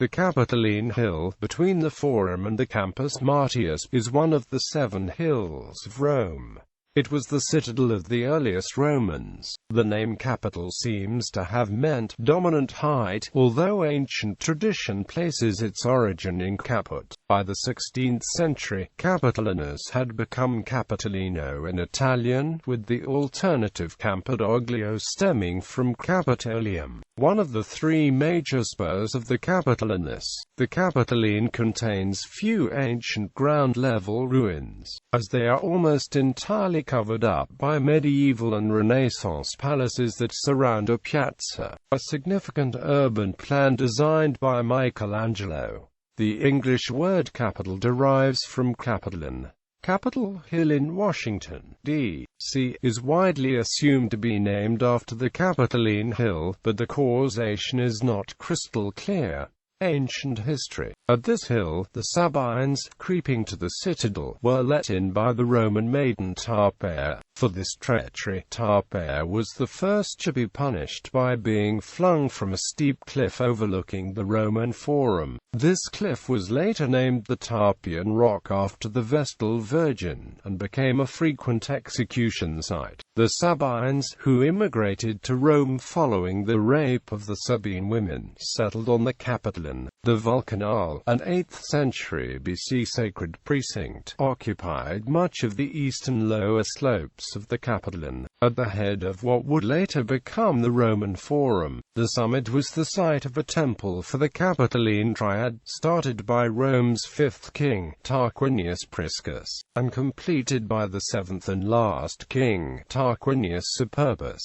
The Capitoline Hill, between the Forum and the Campus Martius, is one of the Seven Hills of Rome. It was the citadel of the earliest Romans. The name capital seems to have meant dominant height, although ancient tradition places its origin in caput. By the 16th century, Capitolinus had become Capitolino in Italian, with the alternative Campidoglio stemming from Capitolium, one of the three major spurs of the Capitolinus. The Capitoline contains few ancient ground-level ruins, as they are almost entirely covered up by medieval and Renaissance palaces that surround a piazza, a significant urban plan designed by Michelangelo. The English word capital derives from Capitoline. Capitol Hill in Washington, D.C., is widely assumed to be named after the Capitoline Hill, but the causation is not crystal clear. Ancient history. At this hill, the Sabines, creeping to the citadel, were let in by the Roman maiden Tarpeia. For this treachery, Tarpeia was the first to be punished by being flung from a steep cliff overlooking the Roman Forum. This cliff was later named the Tarpeian Rock after the Vestal Virgin, and became a frequent execution site. The Sabines, who immigrated to Rome following the rape of the Sabine women, settled on the Capitoline. The Vulcanal, an 8th century BC sacred precinct, occupied much of the eastern lower slopes of the Capitoline. At the head of what would later become the Roman Forum, the summit was the site of a temple for the Capitoline Triad, started by Rome's fifth king, Tarquinius Priscus, and completed by the seventh and last king, Tarquinius Superbus.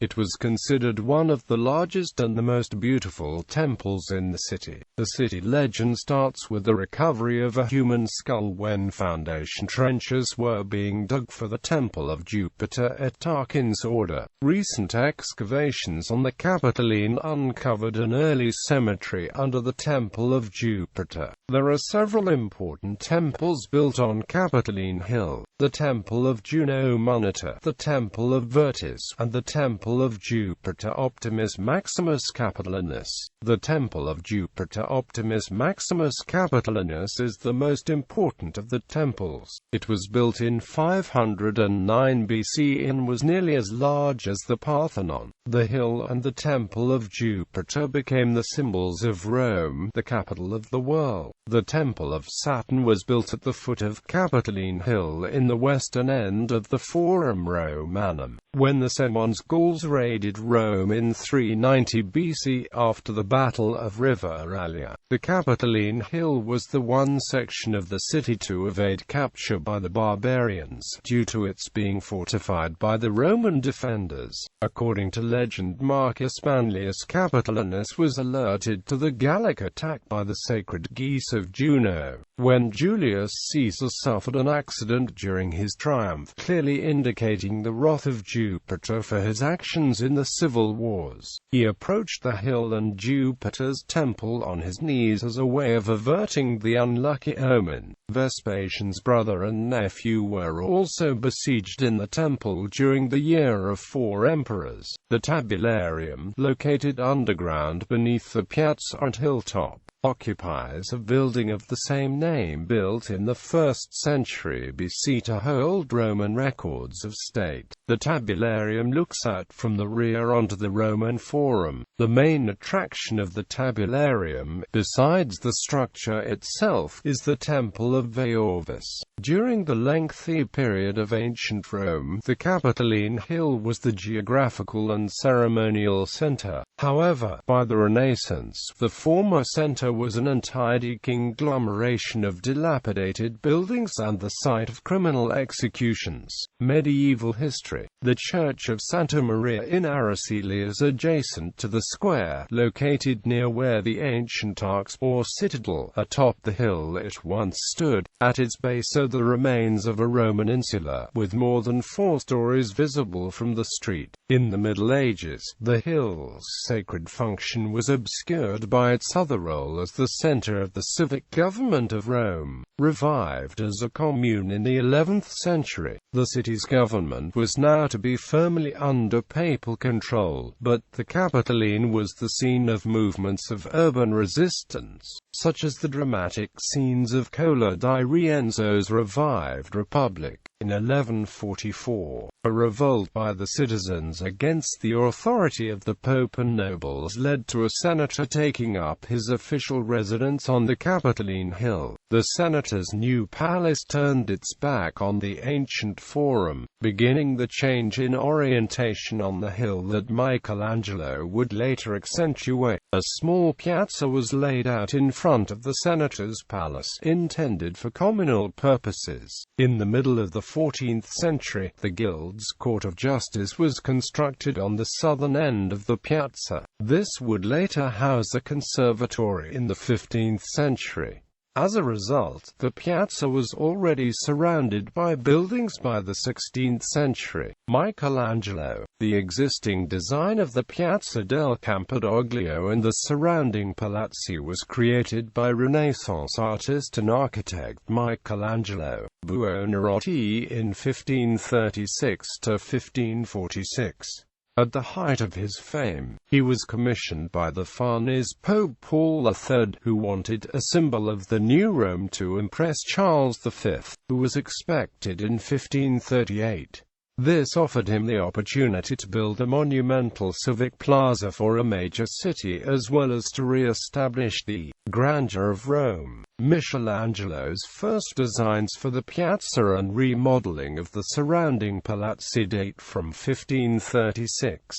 It was considered one of the largest and the most beautiful temples in the city. The city legend starts with the recovery of a human skull when foundation trenches were being dug for the Temple of Jupiter at Tarquin's order. Recent excavations on the Capitoline uncovered an early cemetery under the Temple of Jupiter. There are several important temples built on Capitoline Hill: the Temple of Juno Monitor, the Temple of Virtus, and the Temple of Jupiter Optimus Maximus Capitolinus. The Temple of Jupiter Optimus Maximus Capitolinus is the most important of the temples. It was built in 509 BC and was nearly as large as the Parthenon. The hill and the Temple of Jupiter became the symbols of Rome, the capital of the world. The Temple of Saturn was built at the foot of Capitoline Hill in the western end of the Forum Romanum. When the Semons Gauls raided Rome in 390 BC after the Battle of River Aralia, the Capitoline Hill was the one section of the city to evade capture by the barbarians, due to its being fortified by the Roman defenders. According to legend, Marcus Manlius Capitolinus was alerted to the Gallic attack by the sacred geese of Juno, when Julius Caesar suffered an accident during his triumph, clearly indicating the wrath of Jupiter for his actions in the civil wars. He approached the hill and Jupiter's temple on his knees as a way of averting the unlucky omen. Vespasian's brother and nephew were also besieged in the temple during the year of 4 emperors. The Tabularium, located underground beneath the piazza and hilltop, occupies a building of the same name built in the 1st century BC to hold Roman records of state. The Tabularium looks out from the rear onto the Roman Forum. The main attraction of the Tabularium, besides the structure itself, is the Temple of Veovis. During the lengthy period of ancient Rome, the Capitoline Hill was the geographical and ceremonial center. However, by the Renaissance, the former center was an untidy conglomeration of dilapidated buildings and the site of criminal executions. Medieval history. The Church of Santa Maria in Araceli is adjacent to the square, located near where the ancient arx, or citadel, atop the hill it once stood. At its base are the remains of a Roman insula, with more than 4 stories visible from the street. In the Middle Ages, the hill's sacred function was obscured by its other role as the center of the civic government of of Rome. Revived as a commune in the 11th century, the city's government was now to be firmly under papal control, but the Capitoline was the scene of movements of urban resistance, such as the dramatic scenes of Cola di Rienzo's revived Republic. In 1144, a revolt by the citizens against the authority of the Pope and nobles led to a senator taking up his official residence on the Capitoline Hill. The senator's new palace turned its back on the ancient Forum, beginning the change in orientation on the hill that Michelangelo would later accentuate. A small piazza was laid out in front of the senator's palace, intended for communal purposes. In the middle of the 14th century, the Guild's Court of Justice was constructed on the southern end of the piazza. This would later house a conservatory in the 15th century. As a result, the piazza was already surrounded by buildings by the 16th century. Michelangelo, the existing design of the Piazza del Campidoglio and the surrounding palazzi was created by Renaissance artist and architect Michelangelo Buonarroti in 1536 to 1546. At the height of his fame, he was commissioned by the Farnese Pope Paul III, who wanted a symbol of the new Rome to impress Charles V, who was expected in 1538. This offered him the opportunity to build a monumental civic plaza for a major city as well as to re-establish the grandeur of Rome. Michelangelo's first designs for the piazza and remodeling of the surrounding palazzi date from 1536.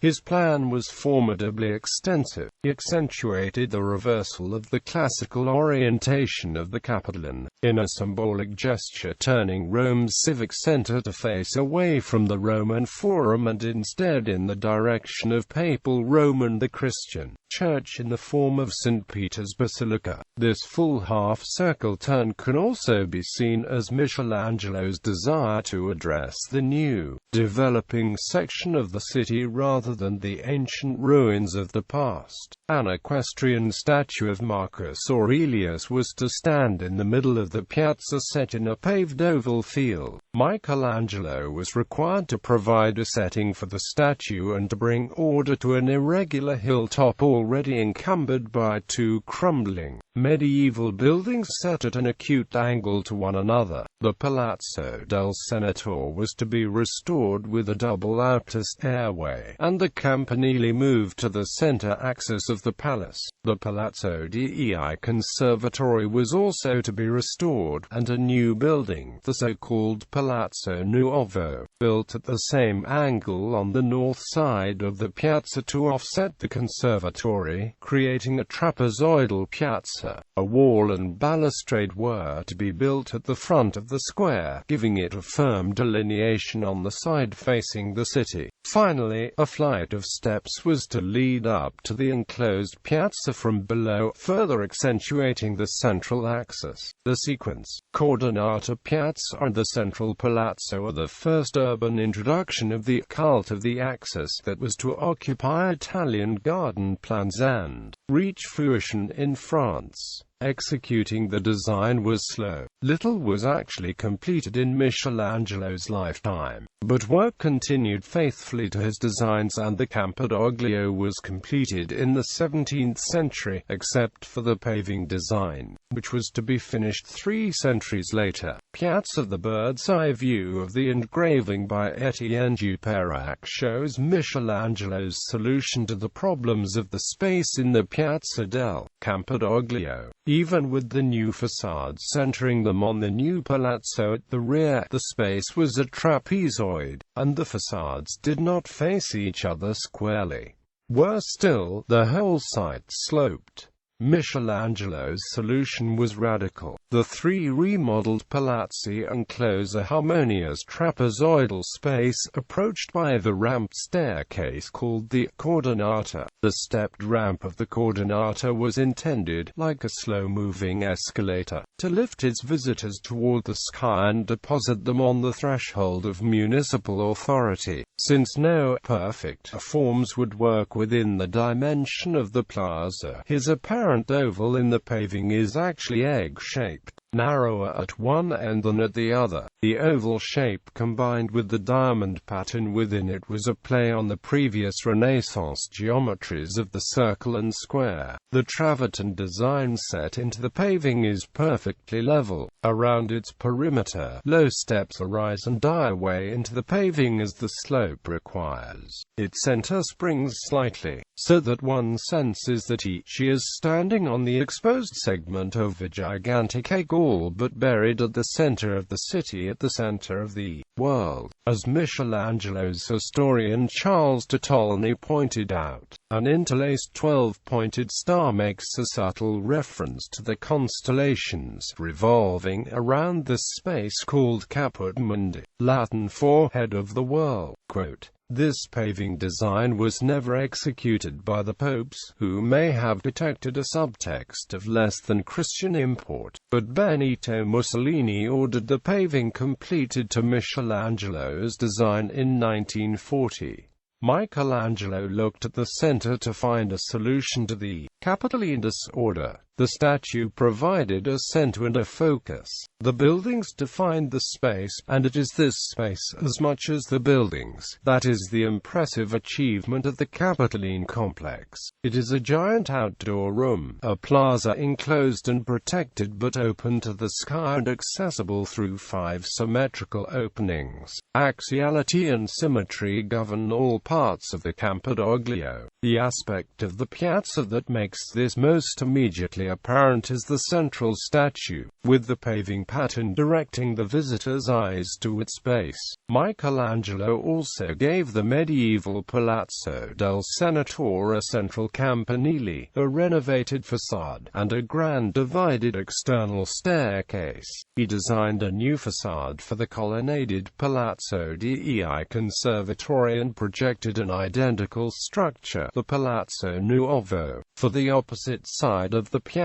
His plan was formidably extensive. He accentuated the reversal of the classical orientation of the Capitoline, in a symbolic gesture turning Rome's civic center to face away from the Roman Forum and instead in the direction of Papal Rome and the Christian Church in the form of St. Peter's Basilica. This full half-circle turn can also be seen as Michelangelo's desire to address the new, developing section of the city rather than the ancient ruins of the past. An equestrian statue of Marcus Aurelius was to stand in the middle of the piazza set in a paved oval field. Michelangelo was required to provide a setting for the statue and to bring order to an irregular hilltop already encumbered by two crumbling, medieval buildings set at an acute angle to one another. The Palazzo del Senatore was to be restored with a double outer stairway, and the campanile moved to the center axis of the palace. The Palazzo.The Conservatory was also to be restored, and a new building, the so-called Palazzo Nuovo, built at the same angle on the north side of the piazza to offset the conservatory, creating a trapezoidal piazza. A wall and balustrade were to be built at the front of the square, giving it a firm delineation on the side facing the city. Finally, a flight of steps was to lead up to the enclosed piazza from below, further accentuating the central axis. The sequence, Coordinata Piazza and the central palazzo are the first urban introduction of the cult of the axis that was to occupy Italian garden plans and reach fruition in France. Executing the design was slow. Little was actually completed in Michelangelo's lifetime, but work continued faithfully to his designs and the Campidoglio was completed in the 17th century, except for the paving design, which was to be finished 3 centuries later. Piazza. The bird's-eye view of the engraving by Etienne Dupérac shows Michelangelo's solution to the problems of the space in the Piazza del Campidoglio. Even with the new facades centering them on the new palazzo at the rear, the space was a trapezoid, and the facades did not face each other squarely. Worse still, the whole site sloped. Michelangelo's solution was radical. The 3 remodeled palazzi enclose a harmonious trapezoidal space, approached by the ramped staircase called the Coordinata. The stepped ramp of the Coordinata was intended, like a slow-moving escalator, to lift its visitors toward the sky and deposit them on the threshold of municipal authority. Since no perfect forms would work within the dimension of the plaza, his apparent oval in the paving is actually egg-shaped, narrower at one end than at the other. The oval shape combined with the diamond pattern within it was a play on the previous Renaissance geometries of the circle and square. The travertine design set into the paving is perfectly level. Around its perimeter, low steps arise and die away into the paving as the slope requires. Its center springs slightly, so that one senses that each is standing on the exposed segment of a gigantic egg, all but buried at the center of the city, at the center of the world. As Michelangelo's historian Charles Tertolini pointed out, an interlaced 12-pointed star makes a subtle reference to the constellations revolving around this space called caput mundi, Latin for head of the world. Quote, "This paving design was never executed by the popes, who may have detected a subtext of less than Christian import, but Benito Mussolini ordered the paving completed to Michelangelo's design in 1940. Michelangelo looked at the center to find a solution to the Capitolinus order. The statue provided a center and a focus. The buildings defined the space, and it is this space, as much as the buildings, that is the impressive achievement of the Capitoline complex. It is a giant outdoor room, a plaza enclosed and protected but open to the sky and accessible through 5 symmetrical openings. Axiality and symmetry govern all parts of the Campidoglio. The aspect of the piazza that makes this most immediately apparent is the central statue, with the paving pattern directing the visitor's eyes to its base. Michelangelo also gave the medieval Palazzo del Senatore a central campanile, a renovated facade, and a grand divided external staircase. He designed a new facade for the colonnaded Palazzo.The Conservatory and projected an identical structure, the Palazzo Nuovo, for the opposite side of the piazza.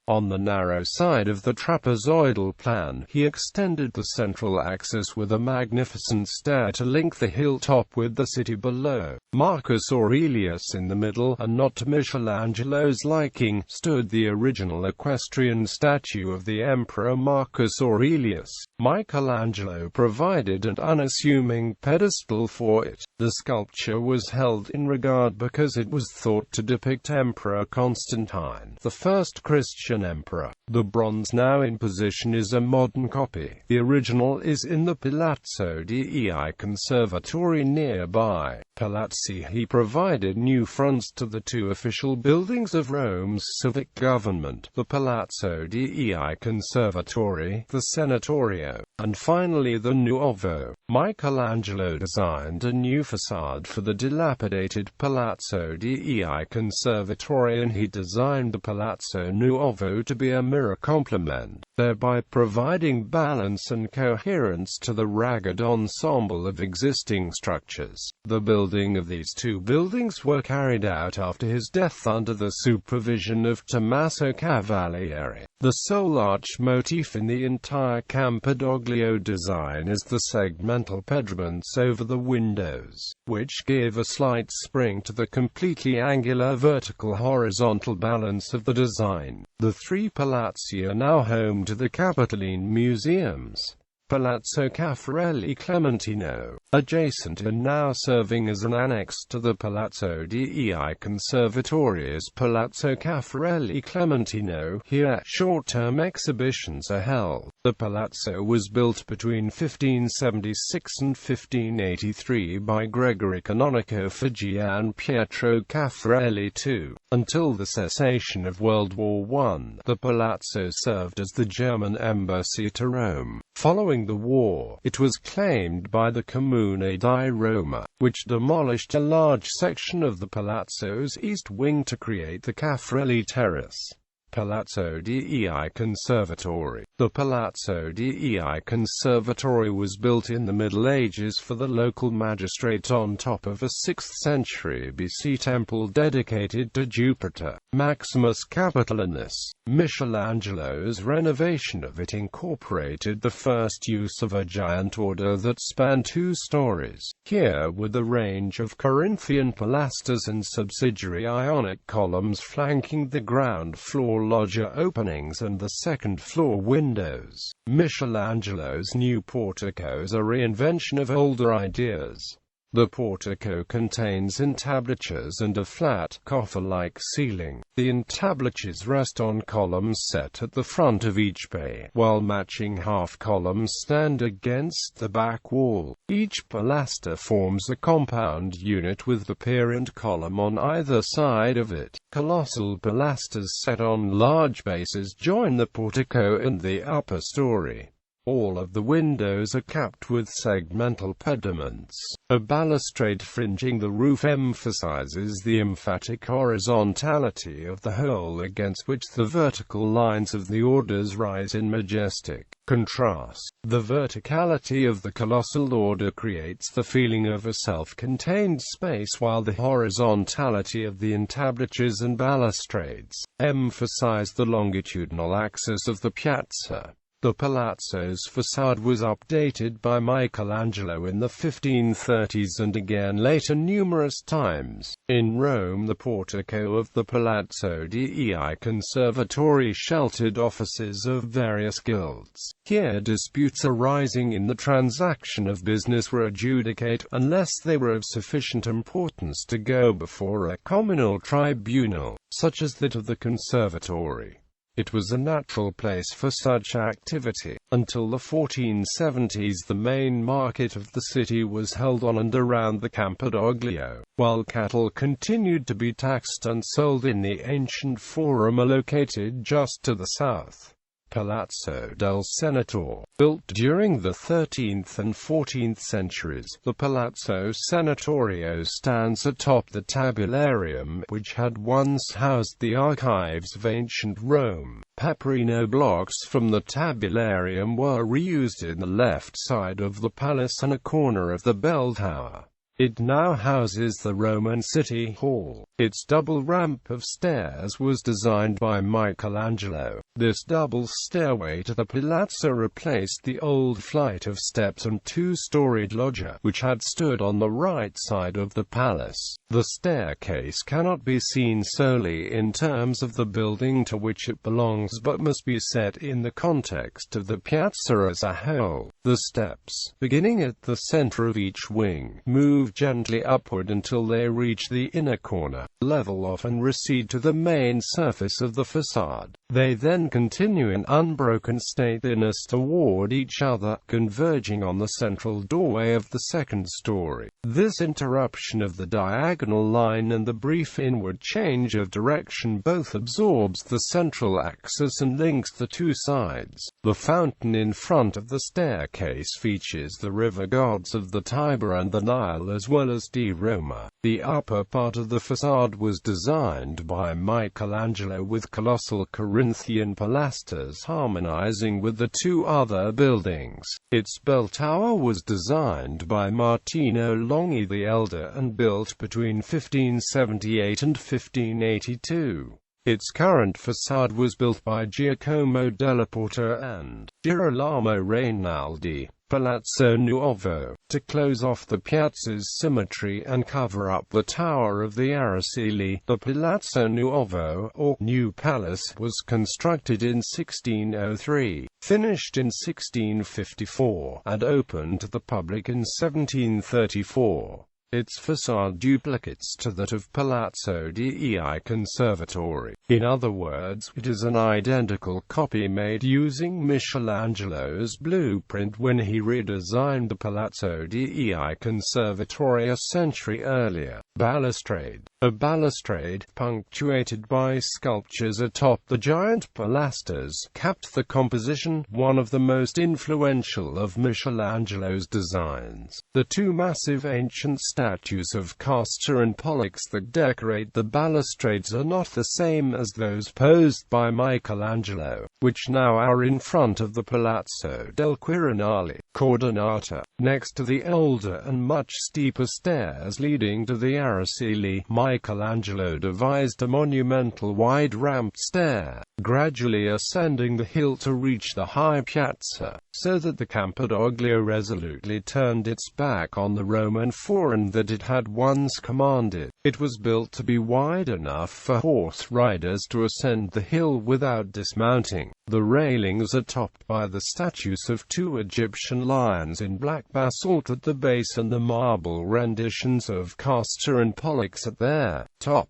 On the narrow side of the trapezoidal plan, he extended the central axis with a magnificent stair to link the hilltop with the city below. Marcus Aurelius in the middle, and not to Michelangelo's liking, stood the original equestrian statue of the Emperor Marcus Aurelius. Michelangelo provided an unassuming pedestal for it. The sculpture was held in regard because it was thought to depict Emperor Constantine, the first Christian emperor. The bronze now in position is a modern copy. The original is in the Palazzo.The Conservatory nearby. Palazzi. He provided new fronts to the 2 official buildings of Rome's civic government, the Palazzo.The Conservatory, the Senatorio, and finally the Nuovo. Michelangelo designed a new facade for the dilapidated Palazzo.The Conservatory, and he designed the Palazzo Nuovo to be a mirror complement, thereby providing balance and coherence to the ragged ensemble of existing structures. The building of these 2 buildings were carried out after his death under the supervision of Tommaso Cavalieri. The sole arch motif in the entire Campidoglio design is the segmental pediments over the windows, which give a slight spring to the completely angular vertical-horizontal balance of the design. The 3 palazzi are now home to the Capitoline museums. Palazzo Clementino, adjacent and now serving as an annex to the Palazzo.The Conservatory, is Palazzo Clementino. Here, short-term exhibitions are held. The palazzo was built between 1576 and 1583 by Gregory Canonico for Gian Pietro Caffarelli II. Until the cessation of World War I, the palazzo served as the German embassy to Rome. Following the war, it was claimed by the Comune di Roma, which demolished a large section of the palazzo's east wing to create the Caffarelli Terrace. Palazzo.The Conservatory. The Palazzo.The Conservatory was built in the Middle Ages for the local magistrate on top of a 6th century BC temple dedicated to Jupiter. Maximus Capitolinus. Michelangelo's renovation of it incorporated the first use of a giant order that spanned 2 stories. Here were the range of Corinthian pilasters and subsidiary Ionic columns flanking the ground floor loggia openings and the second-floor windows. Michelangelo's new portico is a reinvention of older ideas. The portico contains entablatures and a flat, coffer-like ceiling. The entablatures rest on columns set at the front of each bay, while matching half-columns stand against the back wall. Each pilaster forms a compound unit with the pier and column on either side of it. Colossal pilasters set on large bases join the portico and the upper story. All of the windows are capped with segmental pediments. A balustrade fringing the roof emphasizes the emphatic horizontality of the whole against which the vertical lines of the orders rise in majestic contrast. The verticality of the colossal order creates the feeling of a self-contained space, while the horizontality of the entablatures and balustrades emphasize the longitudinal axis of the piazza. The palazzo's facade was updated by Michelangelo in the 1530s and again later numerous times. In Rome, the portico of the Palazzo.The Conservatory sheltered offices of various guilds. Here disputes arising in the transaction of business were adjudicated, unless they were of sufficient importance to go before a communal tribunal, such as that of the Conservatory. It was a natural place for such activity. Until the 1470s, the main market of the city was held on and around the Campidoglio, while cattle continued to be taxed and sold in the ancient Forum located just to the south. Palazzo del Senatore. Built during the 13th and 14th centuries, the Palazzo Sanatorio stands atop the Tabularium, which had once housed the archives of ancient Rome. Paperino blocks from the Tabularium were reused in the left side of the palace and a corner of the bell tower. It now houses the Roman City Hall. Its double ramp of stairs was designed by Michelangelo. This double stairway to the palazzo replaced the old flight of steps and 2-storied loggia, which had stood on the right side of the palace. The staircase cannot be seen solely in terms of the building to which it belongs, but must be set in the context of the piazza as a whole. The steps, beginning at the center of each wing, move gently upward until they reach the inner corner, level off and recede to the main surface of the facade. They then continue in unbroken stateliness toward each other, converging on the central doorway of the second story. This interruption of the diagonal line and the brief inward change of direction both absorbs the central axis and links the 2 sides. The fountain in front of the staircase features the river gods of the Tiber and the Nile as well as di Roma. The upper part of the facade was designed by Michelangelo with colossal Corinthian pilasters harmonizing with the 2 other buildings. Its bell tower was designed by Martino Longhi the Elder and built between 1578 and 1582. Its current facade was built by Giacomo della Porta and Girolamo Rainaldi. Palazzo Nuovo, to close off the piazza's symmetry and cover up the Tower of the Araceli. The Palazzo Nuovo, or New Palace, was constructed in 1603, finished in 1654, and opened to the public in 1734. Its facade duplicates to that of Palazzo.The Conservatory. In other words, it is an identical copy made using Michelangelo's blueprint when he redesigned the Palazzo.The Conservatory a century earlier. Balustrade. A balustrade, punctuated by sculptures atop the giant pilasters, capped the composition, one of the most influential of Michelangelo's designs. The 2 massive ancient statues of Castor and Pollux that decorate the balustrades are not the same as those posed by Michelangelo, which now are in front of the Palazzo del Quirinale. Coordinata. Next to the older and much steeper stairs leading to the Araceli, Michelangelo devised a monumental wide ramped stair, gradually ascending the hill to reach the high piazza, so that the Campidoglio resolutely turned its back on the Roman Forum that it had once commanded. It was built to be wide enough for horse riders to ascend the hill without dismounting. The railings are topped by the statues of two Egyptian lions in black basalt at the base and the marble renditions of Castor and Pollux at their top.